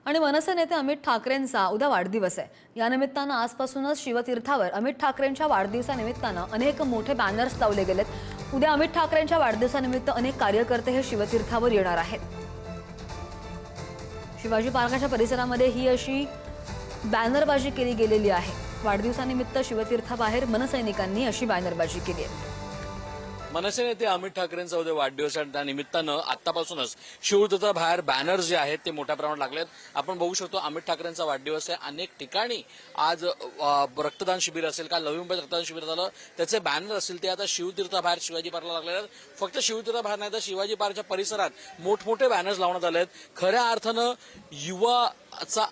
आणि मनसे नेते अमित ठाकरेंचा उद्या वाढदिवस आहे। या निमित्तानं आजपासूनच शिवतीर्थावर अमित ठाकरेंच्या वाढदिवसानिमित्तानं अनेक मोठे बॅनर्स लावले गेलेत। उद्या अमित ठाकरेंच्या वाढदिवसानिमित्त अनेक कार्यकर्ते हे शिवतीर्थावर येणार आहेत। शिवाजी पार्काच्या परिसरामध्ये ही अशी बॅनरबाजी केली गेलेली आहे। वाढदिवसानिमित्त शिवतीर्थाबाहेर मनसैनिकांनी अशी बॅनरबाजी केली आहे। मनसे नेते अमित ठाकरेंचा उद्या वाढदिवस आहे, त्या निमित्तानं आतापासूनच शिवतीर्था बाहेर बॅनर जे आहेत ते मोठ्या प्रमाणात लागलेत। आपण बघू शकतो अमित ठाकरेंचा वाढदिवस आहे। अनेक ठिकाणी आज रक्तदान शिबिर असेल, काल नवी मुंबईत रक्तदान शिबिर झालं, त्याचे बॅनर असतील ते आता शिवतीर्था बाहेर शिवाजी पार्कला लागलेले आहेत। फक्त शिवतीर्था बाहेर नाही तर शिवाजी पार्कच्या परिसरात मोठमोठे बॅनर्स लावण्यात आले आहेत। खऱ्या अर्थानं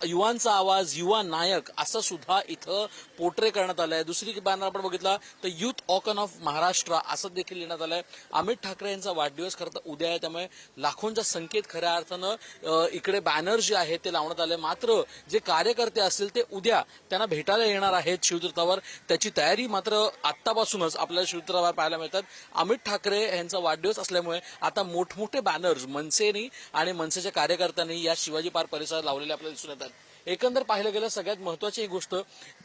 युवांचा आवाज, युवा नायक असं सुद्धा इथं पोर्ट्रे करण्यात आलंय। दुसरी बॅनर आपण बघितला तर युथ ऑकन ऑफ महाराष्ट्र असं देखील लिहिण्यात आलंय। अमित ठाकरे यांचा वाढदिवस खरं तर उद्या आहे, त्यामुळे लाखोंचा संकेत खऱ्या अर्थानं इकडे बॅनर जे आहेत ते लावण्यात आले। मात्र जे कार्यकर्ते असतील ते उद्या त्यांना भेटायला येणार आहेत शिवतीर्थावर, त्याची तयारी मात्र आत्तापासूनच आपल्याला शिवतीर्थावर पाहायला मिळतात। अमित ठाकरे यांचा वाढदिवस असल्यामुळे आता मोठमोठे बॅनर्स मनसेनी आणि मनसेच्या कार्यकर्त्यांनी या शिवाजी पार्क परिसरात लावलेले आपल्याला दिसून येतात। एकंदर पाहिलं गेलं सगळ्यात महत्वाची ही गोष्ट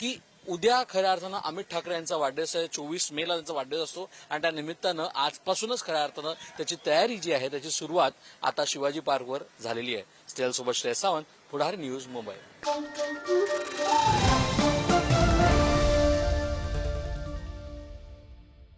की उद्या खऱ्या अर्थानं अमित ठाकरे यांचा वाढदिवस आहे। 24 मेला त्यांचा वाढदिवस असतो आणि त्या निमित्तानं आजपासूनच खऱ्या अर्थानं त्याची तयारी जी आहे त्याची सुरुवात आता शिवाजी पार्कवर झालेली आहे। स्टेल सोबत श्रेयस सावंत, पुढारी न्यूज, मुंबई।